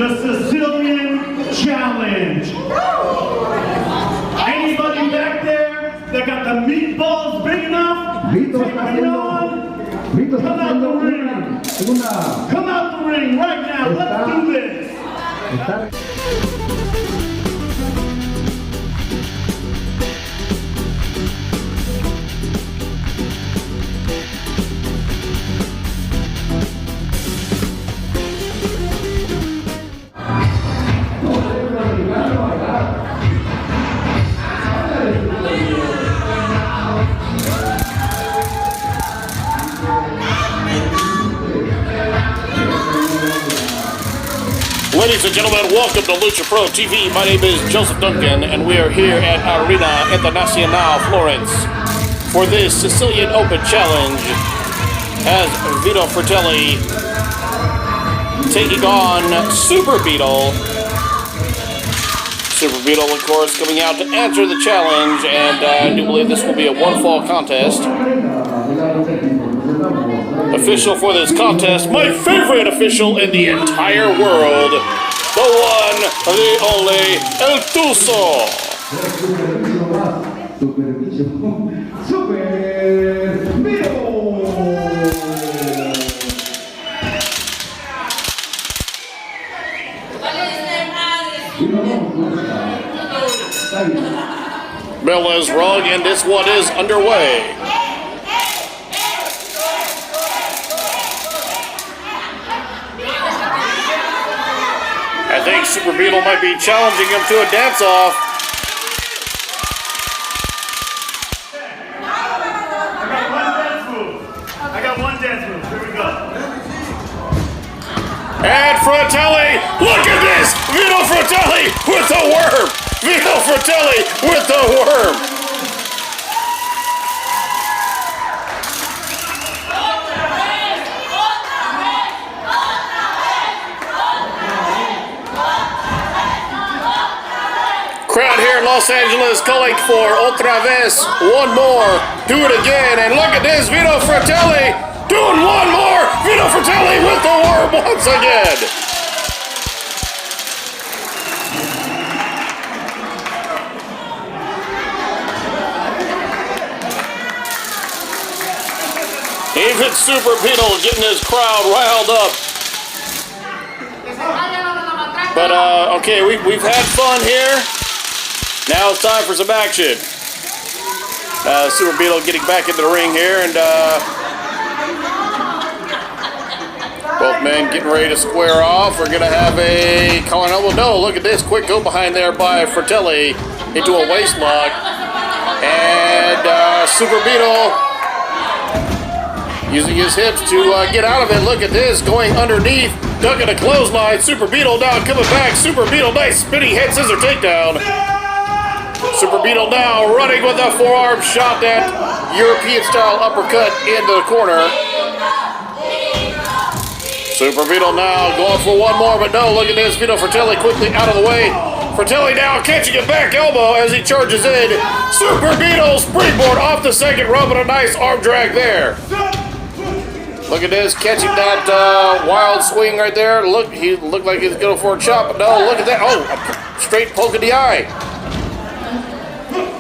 the Sicilian Challenge. Anybody back there that got the meatballs big enough? Vito take me on. Come out the ring. Come out the ring right now. Let's do this. Ladies and gentlemen, welcome to LUCHAPRO TV. My name is Joseph Duncan, and we are here at Arena Internacional, Florence, for this Sicilian Open Challenge as Vito Fratelli taking on Super Vito. Super Vito, of course, coming out to answer the challenge, and I do believe this will be a one-fall contest. Official for this contest, my favorite official in the entire world, the one, the only, El Tuso. Bell is rung, and this one is underway. I think Super Vito might be challenging him to a dance-off. I got one dance move. Here we go. And Fratelli, look at this! Vito Fratelli with the worm! Vito Fratelli with the worm! Crowd here in Los Angeles calling for otra vez, one more, do it again, and look at this, Vito Fratelli doing one more, Vito Fratelli with the worm once again. Even Super Vito getting his crowd riled up. But okay, we've had fun here. Now it's time for some action. Super Vito getting back into the ring here, and both men getting ready to square off. We're gonna have a collar elbow. No, look at this quick go behind there by Fratelli into a waist lock, and Super Vito using his hips to get out of it. Look at this, going underneath, ducking a clothesline. Super Vito now coming back. Super Vito, nice spinning head scissor takedown. Super Vito now running with a forearm shot, that European-style uppercut into the corner. Super Vito now going for one more, but no, look at this. Vito Fratelli quickly out of the way. Fratelli now catching a back elbow as he charges in. Super Vito springboard off the second rope and a nice arm drag there. Look at this, catching that wild swing right there. Look, he looked like he's going for a chop, but no, look at that. Oh, a straight poke in the eye.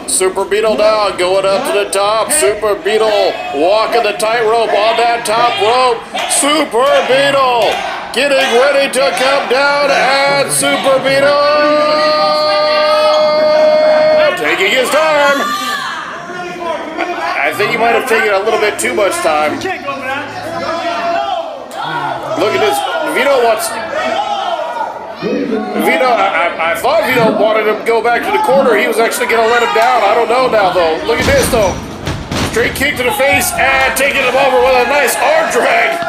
Super Vito now going up to the top. Super Vito walking the tightrope on that top rope. Super Vito getting ready to come down, and Super Vito taking his time. I think he might have taken a little bit too much time. Look at this. Vito wants... Vito, I thought Vito wanted him to go back to the corner. He was actually going to let him down. I don't know now, though. Look at this, though. Straight kick to the face and taking him over with a nice arm drag.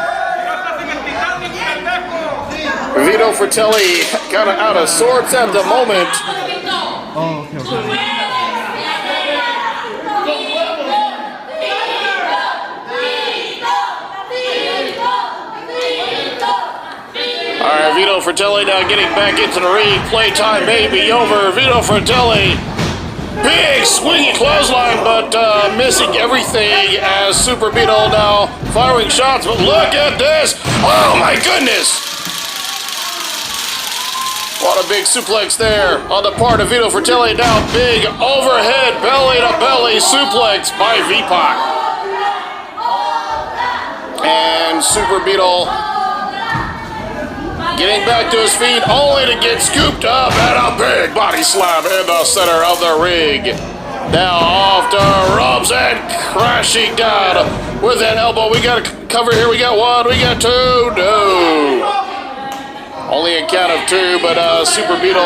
Vito Fratelli kind of out of sorts at the moment. Oh, okay. All right, Vito Fratelli now getting back into the ring. Playtime may be over. Vito Fratelli, big swinging clothesline, but missing everything as Super Vito now firing shots. But look at this. Oh, my goodness. What a big suplex there on the part of Vito Fratelli. Now big overhead belly-to-belly suplex by V-Pac. And Super Beetle getting back to his feet only to get scooped up and a big body slam in the center of the ring. Now off the ropes and crashing down with that elbow. We got a cover here. We got one. We got two. No. Only a count of two, but Super Beetle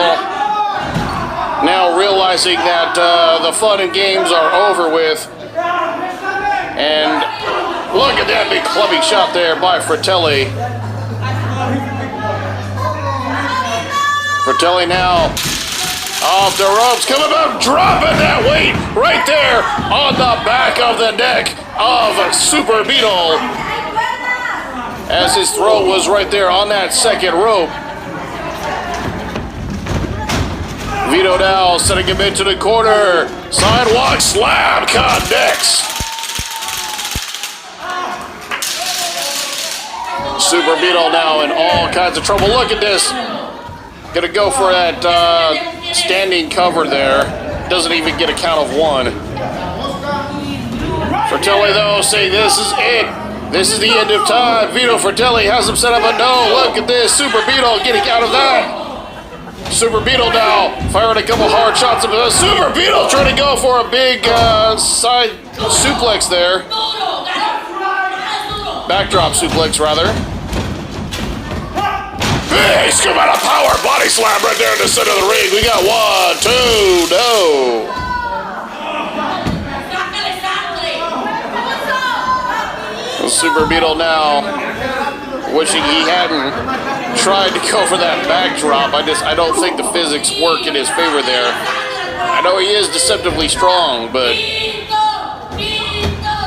now realizing that the fun and games are over with. And look at that big clubbing shot there by Fratelli. Fratelli now off the ropes, coming up, dropping that weight right there on the back of the neck of Super Beetle, as his throat was right there on that second rope. Vito now setting him into the corner. Sidewalk slam connects. Super Beetle now in all kinds of trouble. Look at this. Gonna go for that standing cover there. Doesn't even get a count of one. Fratelli though saying this is it. This is the end of time. Vito Fratelli has him set up, but no, look at this. Super Beetle getting out of that. Super Beetle now firing a couple hard shots. Super Beetle trying to go for a big side suplex there. Backdrop suplex rather. Big scoop out of power body slam right there in the center of the ring. We got one, two, no. Super Beetle now wishing he hadn't tried to go for that backdrop. I don't think the physics work in his favor there. I know he is deceptively strong, but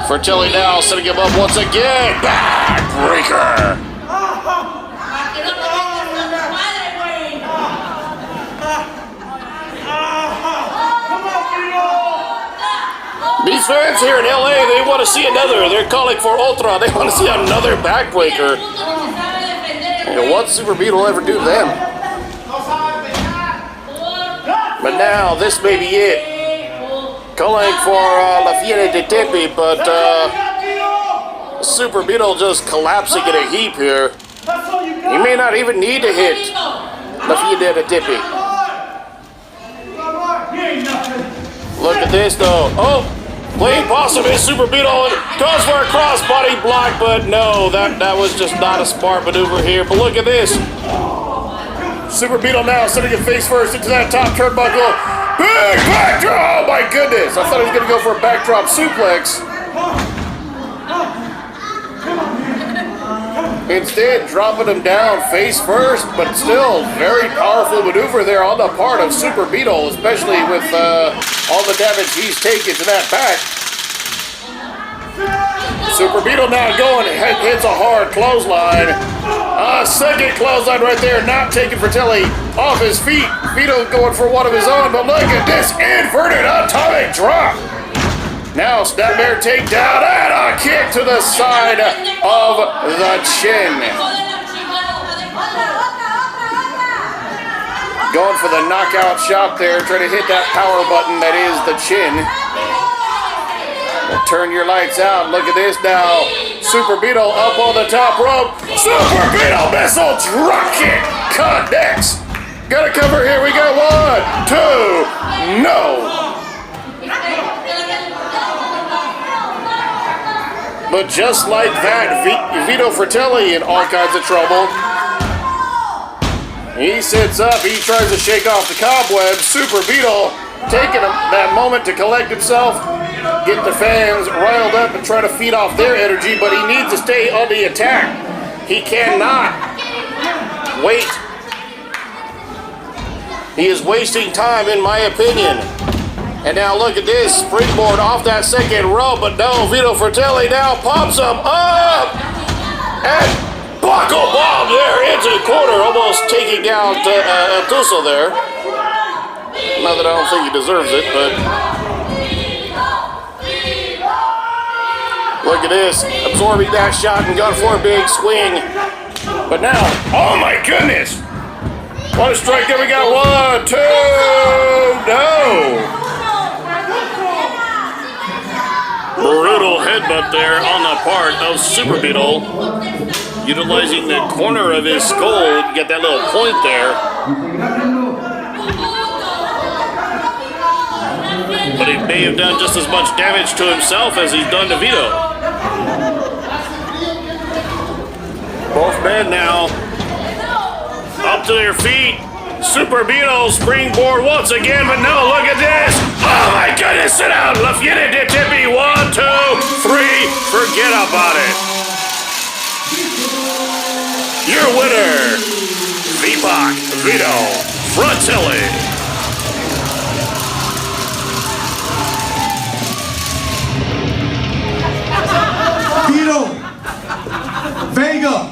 Fratelli now setting him up once again. Backbreaker. These fans here in LA, they want to see another. They're calling for Ultra. They want to see another backbreaker. And what Super Beetle will ever do to them? But now, this may be it. Calling for La Fiera de Tepe, but Super Beetle just collapsing in a heap here. He may not even need to hit La Fiera de Tepe. Look at this though. Oh! Playing possum is Super Beetle, goes for a crossbody block, but no, that was just not a smart maneuver here. But look at this. Super Beetle now sending it face first into that top turnbuckle. Big backdrop! Oh my goodness, I thought he was going to go for a backdrop suplex. Instead, dropping him down face first, but still very powerful maneuver there on the part of Super Beetle, especially with all the damage he's taken to that back. Super Beetle now going, hits a hard clothesline. Second clothesline right there, not taking Fratelli off his feet. Vito going for one of his own, but look at this inverted atomic drop. Now snapmare takedown and a kick to the side of the chin. Going for the knockout shot there, trying to hit that power button that is the chin. Turn your lights out. Look at this now. Super Beetle up on the top rope. Super Beetle missile drop kick connects. Got a cover here. We got one, two, no. But just like that, Vito Fratelli in all kinds of trouble. He sits up, he tries to shake off the cobwebs. Super Beetle taking that moment to collect himself, get the fans riled up and try to feed off their energy, but he needs to stay on the attack. He cannot wait. He is wasting time, in my opinion. And now look at this, springboard off that second rope, but no, Vito Fratelli now pops him up! And buckle bomb there into the corner, almost taking down El Tuso there. Not that I don't think he deserves it, but... Look at this, absorbing that shot and going for a big swing. But now, oh my goodness! One strike, there we got 1, 2, no! Brutal headbutt there on the part of Super Beetle. Utilizing the corner of his skull to get that little point there. But he may have done just as much damage to himself as he's done to Vito. Both men now up to their feet. Super Beetle springboard once again, but no, look at this. Oh my goodness, sit down. Lafayette de Tippy. 1, 2, 3. Forget about it. Your winner, V-Pac, Vito, Fratelli. Vito, Vega,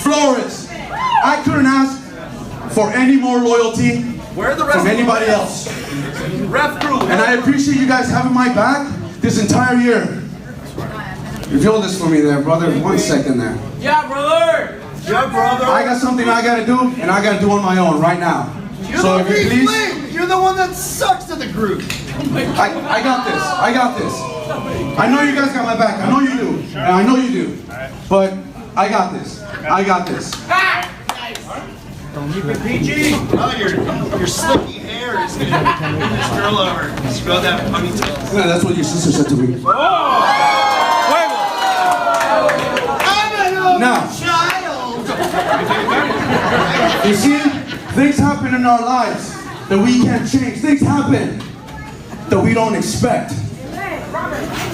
Flores, I couldn't ask for any more loyalty from anybody else. And I appreciate you guys having my back this entire year. Reveal this for me there, brother. 1 second there. Yeah, brother. Yeah, brother. I got something I gotta do, and I gotta do on my own right now. So if you please, You're the one that sucks to the group. I got this. I got this. I know you guys got my back. I know you do. And I know you do. But I got this. I got this. Don't keep it PG. Oh, your slicky hair is gonna curl over. Scrub that ponytail. Yeah, that's what your sister said to me. Now, Child. you see, things happen in our lives that we can't change. Things happen that we don't expect.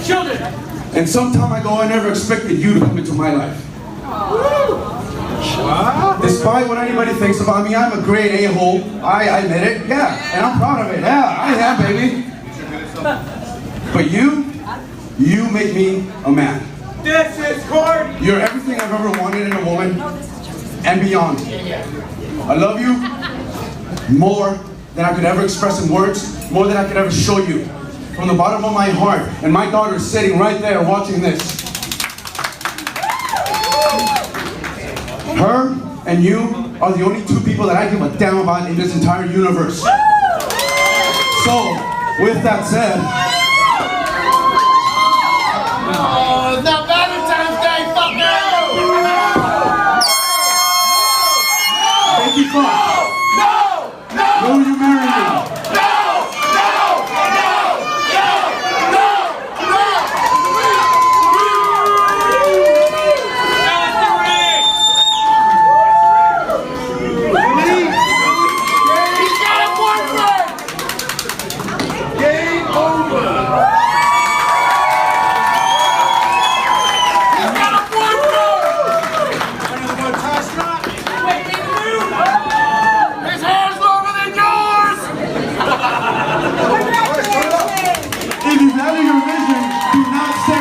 Children. And sometime ago, I never expected you to come into my life. Despite what anybody thinks about me, I'm a great a-hole. I admit it, yeah. And I'm proud of it, yeah. I am, baby. But you make me a man. This is hard. You're everything I've ever wanted in a woman and beyond. I love you more than I could ever express in words, more than I could ever show you. From the bottom of my heart, and my daughter is sitting right there watching this. Her and you are the only two people that I give a damn about in this entire universe. So, with that said, Oh, it's not Valentine's Day, fucker! baby fuck, will you marry me?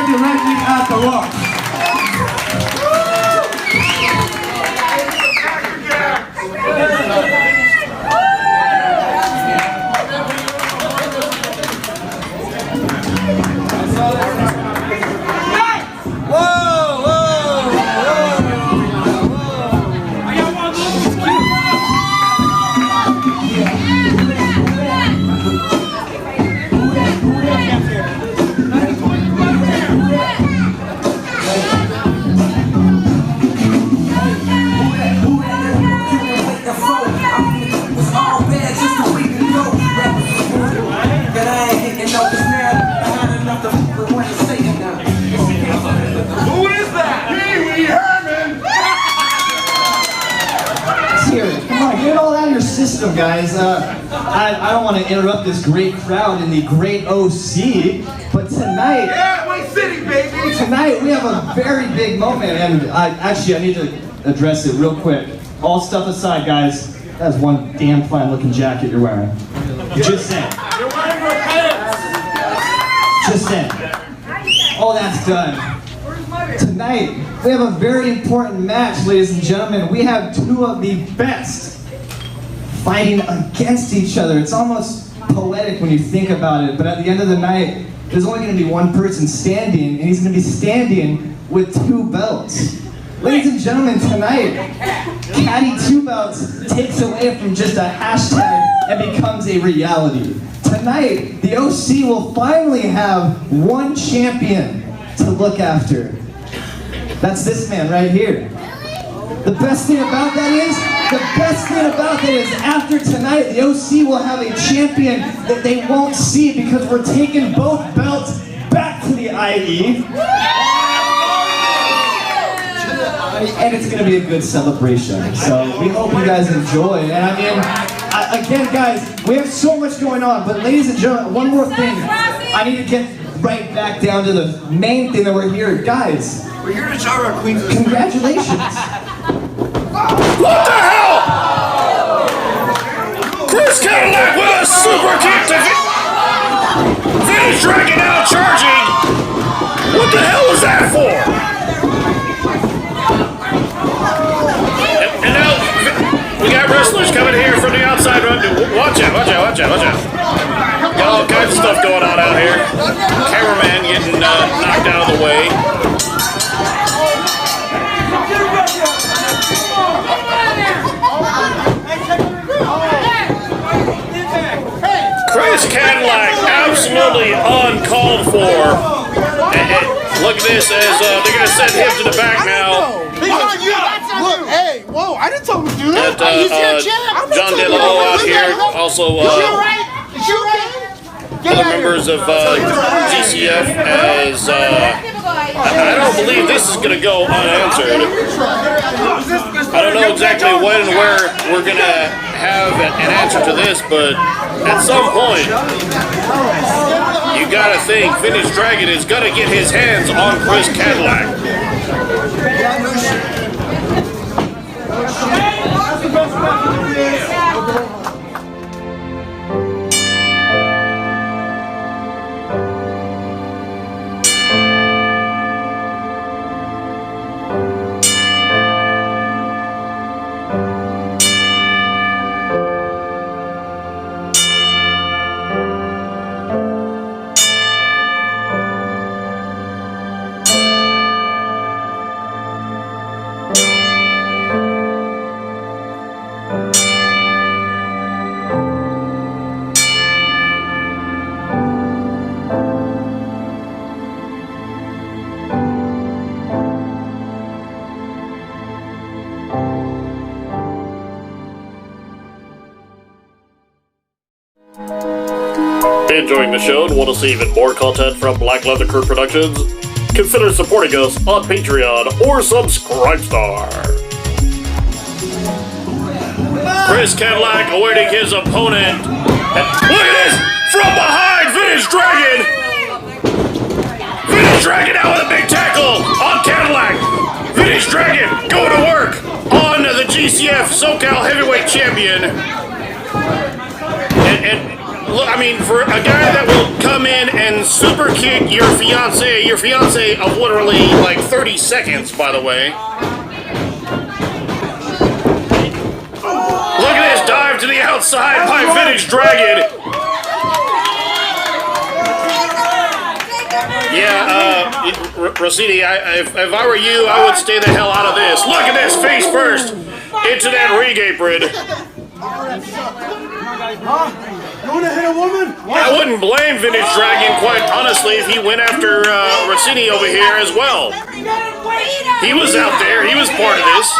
Directly at the rock. System, guys. I don't want to interrupt this great crowd in the great OC, but tonight, Yeah, White City, baby! tonight we have a very big moment, and I need to address it real quick. All stuff aside, guys, that's one damn fine looking jacket you're wearing. Just saying. You're wearing your pants! Just saying. All that's done. Tonight, we have a very important match, ladies and gentlemen. We have two of the best fighting against each other. It's almost poetic when you think about it, but at the end of the night, there's only going to be one person standing, and he's going to be standing with two belts. Ladies and gentlemen, tonight, Caddy 2 Belts takes away from just a hashtag and becomes a reality. Tonight, the OC will finally have one champion to look after. That's this man right here. The best thing about that is, after tonight, the OC will have a champion that they won't see because we're taking both belts back to the IE. And it's gonna be a good celebration. So we hope you guys enjoy. And I mean, again, guys, we have so much going on, but ladies and gentlemen, one more thing. I need to get right back down to the main thing that we're here. Guys, We're here to shout our queens. congratulations. What the hell? Chris Kadillak with a super kick to Vinny's Dragon out charging. What the hell was that for? And now we got wrestlers coming here from the outside. Watch out, watch out, watch out, watch out. Got all kinds of stuff going on out here. Cameraman getting knocked out of the way. Chris Kadillak, absolutely uncalled for. And look at this as they're going to send him to the back now. Look, hey, whoa, I didn't tell him to do that. John DeLo out here, also other members of GCF as I don't believe this is going to go unanswered. I don't know exactly when and where we're going to have an answer to this, but at some point, you got to think Vinny's Dragon is going to get his hands on Chris Kadillak. Enjoying the show and want to see even more content from Black Leather Krew Productions? Consider supporting us on Patreon or Subscribestar. Chris Kadillak awaiting his opponent. And look at this! From behind, Vinny's Dragon! Vinny's Dragon out with a big tackle on Kadillak! Vinny's Dragon going to work on the GCF SoCal Heavyweight Champion. And look, I mean, for a guy that will come in and super kick your fiance of literally like 30 seconds, by the way. Look at this dive to the outside by Vinny's Dragon. Yeah, Rossini, if I were you, I would stay the hell out of this. Look at this, face first into that ring apron. You want to hit a woman? I wouldn't blame Vinny's Dragon, quite honestly, if he went after Rossini over here as well. He was out there. He was part of this.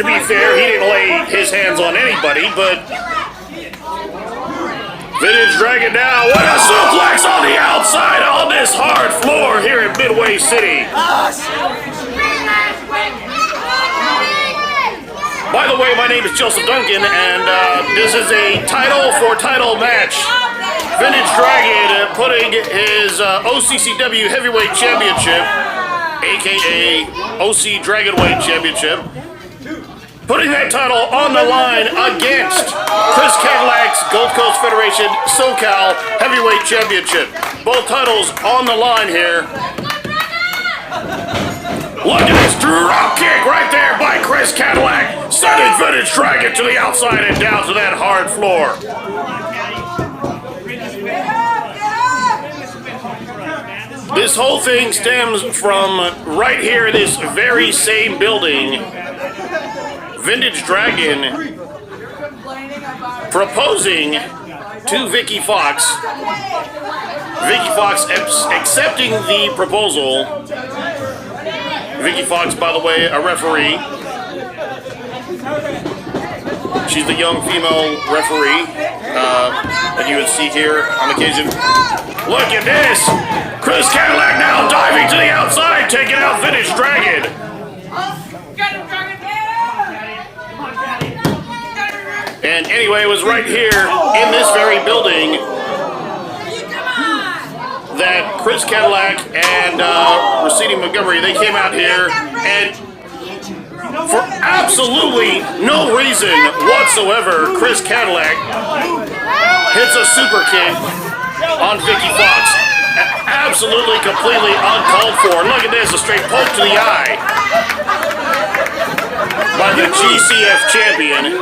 To be fair, he didn't lay his hands on anybody, but Vinny's Dragon now. What a suplex on the outside on this hard floor here in Midway City. By the way, my name is Joseph Duncan, and this is a title match. Vinny's Dragon putting his OCCW Heavyweight Championship, a.k.a. OC Dragonweight Championship, putting that title on the line against Chris Kadillak's Gold Coast Federation SoCal Heavyweight Championship. Both titles on the line here. Look at this drop kick right there by Chris Kadillak, sending Vinny's Dragon to the outside and down to that hard floor. This whole thing stems from right here in this very same building. Vintage Dragon proposing to Vicky Fox. Vicky Fox accepting the proposal. Vicky Fox, by the way, a referee. She's the young female referee that you would see here on occasion. Look at this! Chris Kadillak now diving to the outside, taking out Vintage Dragon. And anyway, it was right here in this very building that Chris Kadillak and Rosini Montgomery, they came out here and for absolutely no reason whatsoever, Chris Kadillak hits a super kick on Vicky Fox. Absolutely, completely uncalled for. Look at this, a straight poke to the eye by the GCF champion.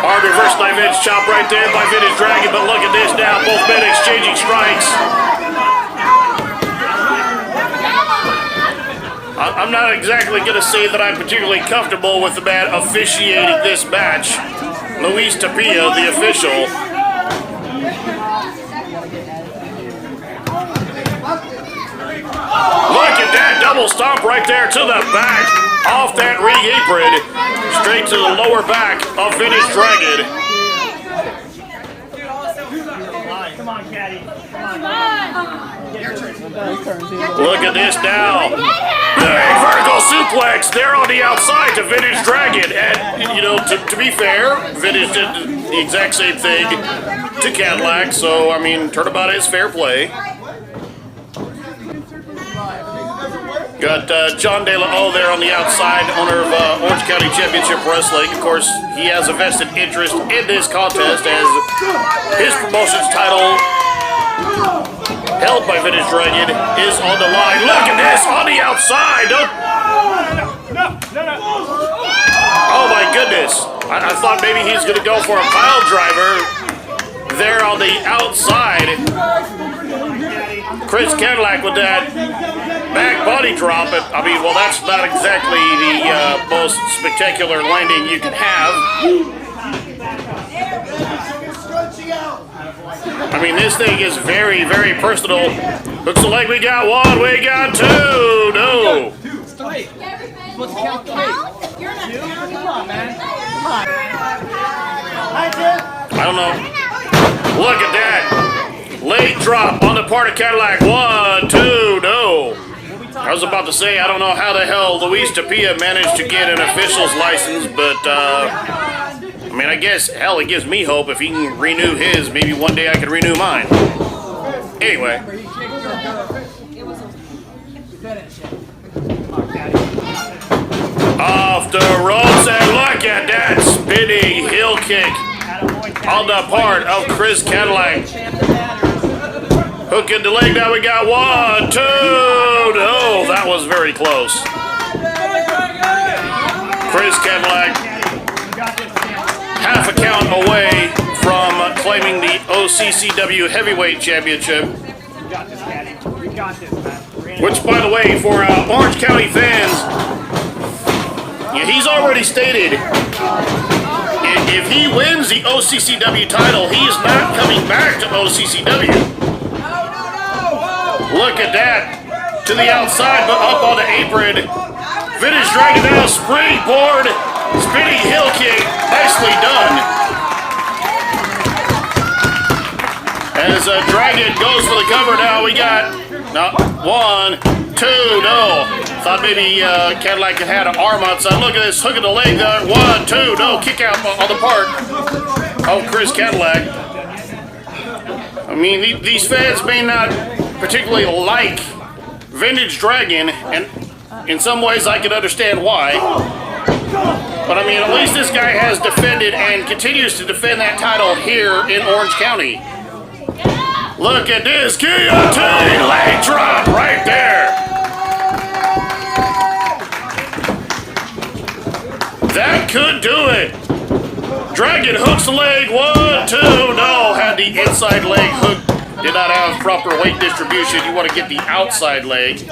Hard reverse knife edge chop right there by Vintage Dragon, but look at this now, both men exchanging strikes. I'm not exactly going to say that I'm particularly comfortable with the man officiating this match. Luis Tapia, the official. Look at that double stomp right there to the back, off that ring apron, straight to the lower back of Vintage Dragon. Come on, Caddy. Come on. Look at this now. Vertical suplex there on the outside to Vintage Dragon. And, you know, to be fair, Vintage did the exact same thing to Kadillak. So, I mean, turnabout is fair play. Got John De La O there on the outside, owner of Orange County Championship Wrestling. Of course, he has a vested interest in this contest as his promotion's title, held by Vintage Dragon, is on the line. Look at this on the outside. Don't... Oh my goodness. I thought maybe he's going to go for a pile driver there on the outside. Chris Kadillak with that back body drop. I mean, well, that's not exactly the most spectacular landing you can have. I mean, this thing is very, very personal. Looks like we got one, we got two. No. I don't know. Look at that. Late drop on the part of Kadillak. 1, 2, no. I was about to say, I don't know how the hell Luis Tapia managed to get an official's license, but, I mean, I guess, hell, it gives me hope. If he can renew his, maybe one day I can renew mine. Anyway. Off the ropes, and look at that spinning heel kick on the part of Chris Kadillak. Hook in the leg, now we got 1, 2, no, that was very close. Chris Kadillak, half a count away from claiming the OCCW Heavyweight Championship. Which, by the way, for Orange County fans, yeah, he's already stated, if he wins the OCCW title, he is not coming back to OCCW. Look at that. To the outside, but up on the apron. Vintage Dragon now, springboard, spinning heel kick. Nicely done. As Dragon goes for the cover now, we got 1, 2, no. Thought maybe Kadillak had an arm outside. Look at this, hook of the leg there. 1, 2, no. Kick out on the part of Chris Kadillak. I mean, these fans may not particularly like Vintage Dragon, and in some ways I can understand why. But I mean, at least this guy has defended and continues to defend that title here in Orange County. Look at this guillotine leg drop right there. That could do it. Dragon hooks the leg. 1, 2. No, had the inside leg hook. Did not have proper weight distribution. You want to get the outside leg.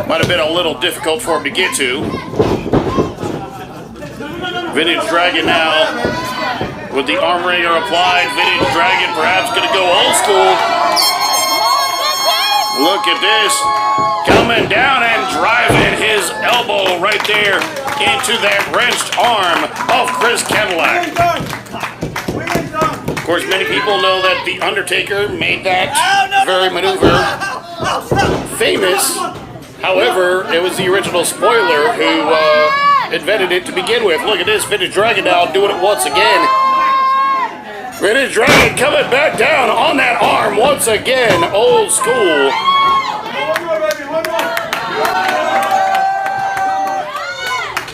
Might have been a little difficult for him to get to. Vintage Dragon now with the arm wringer applied. Vintage Dragon perhaps going to go old school. Look at this. Coming down and driving his elbow right there into that wrenched arm of Chris Kadillak. Of course, many people know that The Undertaker made that very maneuver famous. However, it was the original spoiler who invented it to begin with. Look at this, Vintage Dragon now doing it once again. Vintage Dragon coming back down on that arm once again, old school.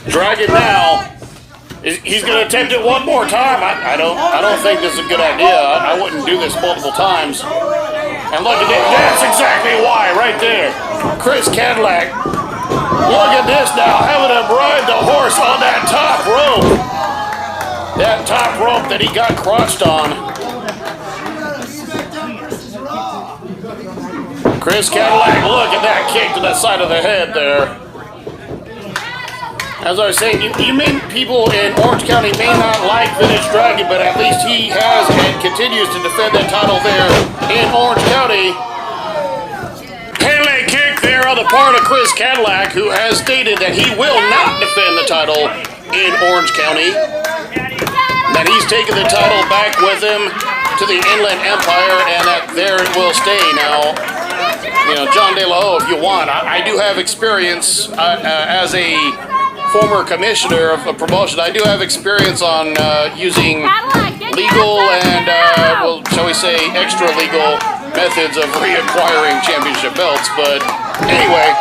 Dragon now, he's going to attempt it one more time. I don't think this is a good idea. I wouldn't do this multiple times. And look at it, that's exactly why, right there. Chris Kadillak, look at this now, having to ride the horse on that top rope. That top rope that he got crotched on. Chris Kadillak, look at that kick to the side of the head there. As I was saying, people in Orange County may not like Vintage Dragon, but at least he has and continues to defend that title there in Orange County. Pele kick there on the part of Chris Kadillak, who has stated that he will not defend the title in Orange County. That he's taken the title back with him to the Inland Empire, and that there it will stay. Now, you know, John De La Ho, if you want, I do have experience as a former commissioner of a promotion. I do have experience on using legal and, well, shall we say, extra legal methods of reacquiring championship belts. But anyway,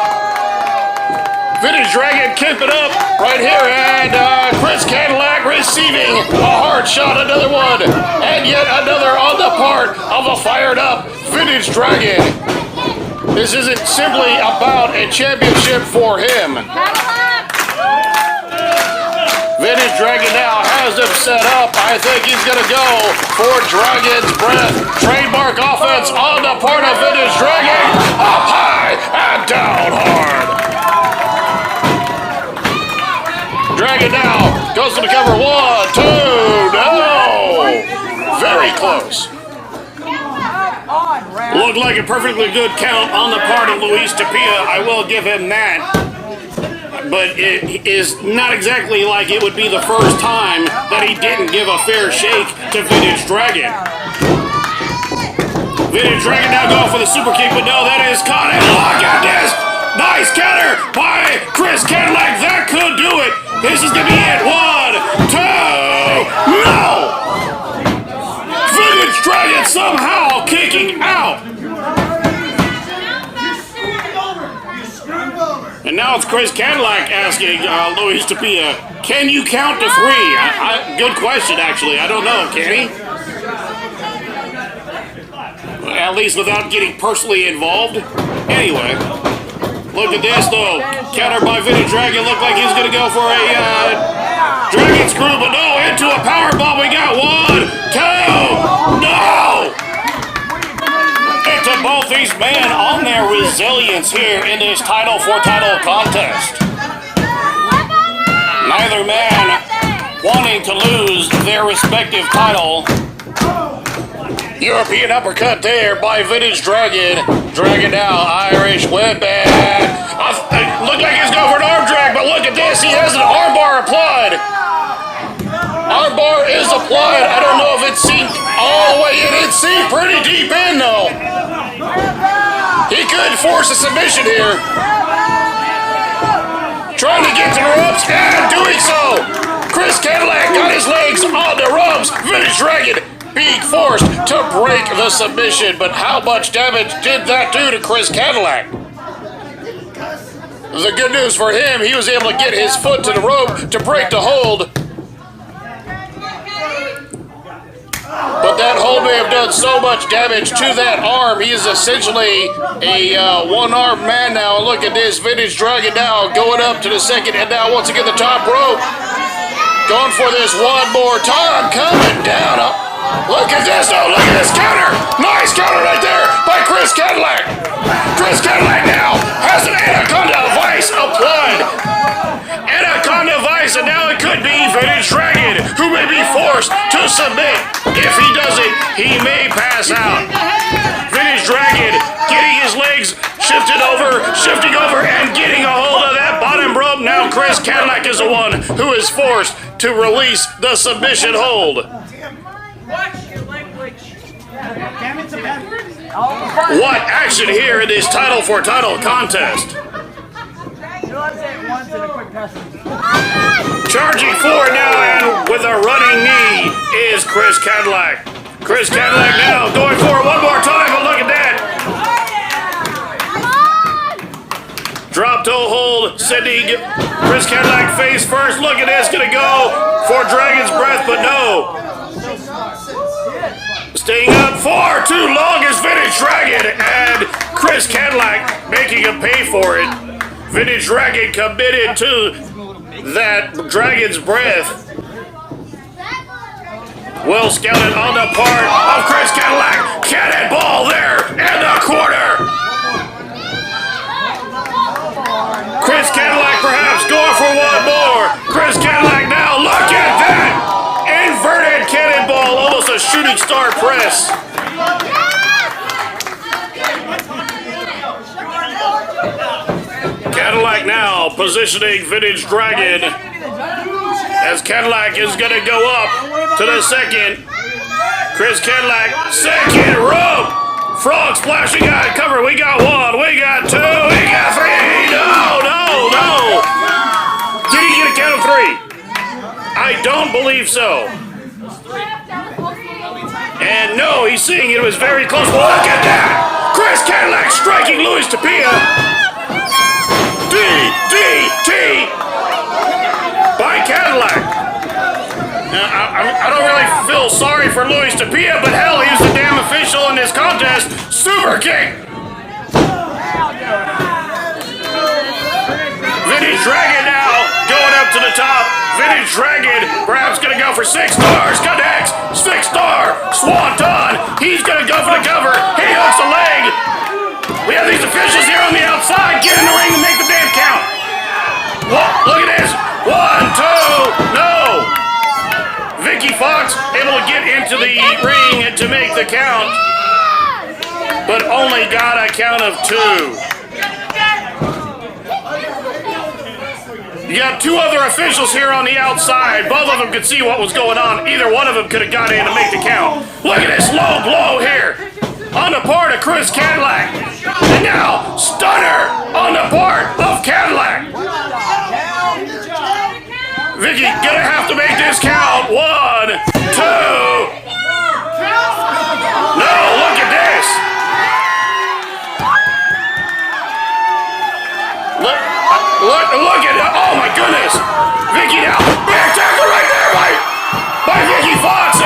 Vintage Dragon keeping up right here, and Chris Kadillak receiving a hard shot, another one, and yet another on the part of a fired up Vintage Dragon. This isn't simply about a championship for him. Vintage Dragon now has him set up. I think he's going to go for Dragon's Breath. Trademark offense on the part of Vintage Dragon. Up high and down hard. Dragon now goes to the cover. 1, 2, no. Very close. Looked like a perfectly good count on the part of Luis Tapia. I will give him that. But it is not exactly like it would be the first time that he didn't give a fair shake to Vintage Dragon. Vintage Dragon now going for the super kick, but no, that is caught. And look at this! Nice counter by Chris Kadillak. That could do it. This is going to be it. 1, 2, no! Vintage Dragon somehow kicking out. And now it's Chris Kadillak asking Luis Tapia, can you count to 3? Good question, actually. I don't know, can he? At least without getting personally involved. Anyway, look at this, though. Counter by Vintage Dragon. Looked like he's going to go for a Dragon Screw, but no, into a power bomb. We got 1, 2, no! To both these men on their resilience here in this title for title contest. Neither man wanting to lose their respective title. European uppercut there by Vintage Dragon. Dragon now, Irish whip, and looked like he's going for an arm drag, but look at this, he has an armbar applied. Armbar is applied. I don't know if it's seen all the way in. It's seen pretty deep in, though. He could force a submission here. Trying to get to the ropes, and doing so. Chris Kadillak got his legs on the ropes. Vintage Dragon being forced to break the submission. But how much damage did that do to Chris Kadillak? The good news for him, he was able to get his foot to the rope to break the hold. But that hold may have done so much damage to that arm. He is essentially a one-armed man now. Look at this, Vintage Dragon now going up to the second, and now once again the top rope. Going for this one more time. Coming down. Look at this. Oh, look at this counter. Nice counter right there by Chris Kadillak. Chris Kadillak now has an Anaconda Vice applied. Anaconda Vice, and now it could be Vintage Dragon, who may be forced to submit. If he doesn't, he may pass out. Vintage Dragon getting his legs shifting over, and getting a hold of that bottom rope. Now Chris Kadillak is the one who is forced to release the submission hold. What action here in this title for title contest? Charging forward now, and with a running knee is Chris Kadillak. Chris Kadillak now going for it one more time, but look at that. Drop toe hold, sending Chris Kadillak face first. Look at this, gonna go for Dragon's Breath, but no. Staying up for too long is Vintage Dragon, and Chris Kadillak making him pay for it. Vintage Dragon committed to that Dragon's Breath. Well scouted on the part of Chris Kadillak. Cannonball there in the corner. Chris Kadillak perhaps going for one more. Chris Kadillak now, look at that! Inverted cannonball, almost a shooting star press. Kadillak now positioning Vintage Dragon as Kadillak is going to go up to the second. Chris Kadillak, second rope. Frog splashing out cover. We got one, we got two, we got three. No. Did he get a count of three? I don't believe so. And no, he's seeing it was very close. Look at that! Chris Kadillak striking Luis Tapia. DDT by Kadillak. I don't really feel sorry for Luis Tapia, but hell, he was the damn official in this contest. Super kick. Vintage Dragon now going up to the top. Vintage Dragon perhaps going to go for 6 stars. Connects. 6-star. Swanton. He's going to go for the cover. He hooks the leg. We have these officials here on the outside. Get in the ring and make the damn count. Look at this. 1, 2. No. Vicky Fox able to get into the ring to make the count, but only got a count of 2. You got 2 other officials here on the outside. Both of them could see what was going on. Either one of them could have got in to make the count. Look at this low blow here on the part of Chris Kadillak. And now, stunner on the part of Kadillak. Vicky gonna have to make this count. 1, 2. No, look at this. Look at it. Oh my goodness. Vicky now. Big tackle right there by Vicky Fox.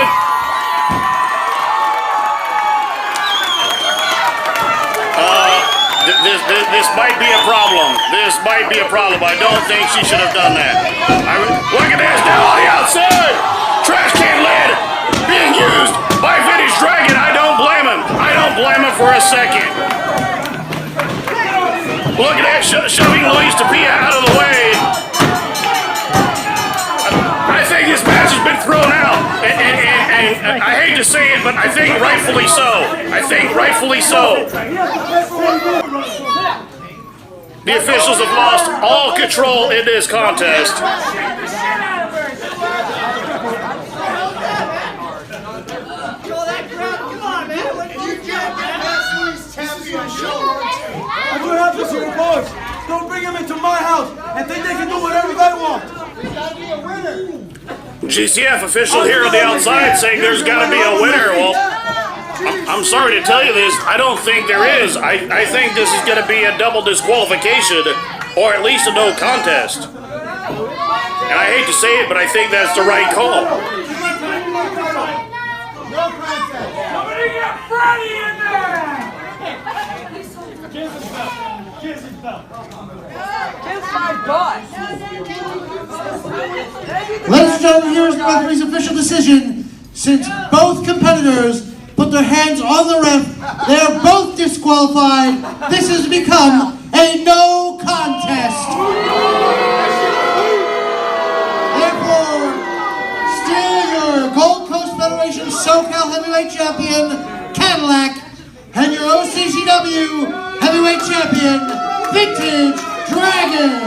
This might be a problem. This might be a problem. I don't think she should have done that. Look at this now on the outside. Trash can lid being used by Vintage Dragon. I don't blame him. I don't blame him for a second. Look at that, shoving Luis Tapia out of the way. I think this match has been thrown out. And I hate to say it, but I think rightfully so. The officials have lost all control in this contest. That's what happens to your boys. Don't bring them into my house and think they can do whatever they want. There's got to be a winner. GCF official here on the outside saying there's got to be a winner. Well, I'm sorry to tell you this. I don't think there is. I think this is going to be a double disqualification, or at least a no contest. And I hate to say it, but I think that's the right call. Somebody get Freddie in there! Let's gentlemen, here's the referee's official decision. Since both competitors put their hands on the ref, they are both disqualified. This has become a no contest. Therefore, still your Gold Coast Federation SoCal Heavyweight Champion, Kadillak, and your OCCW Heavyweight Champion, Vintage Dragon.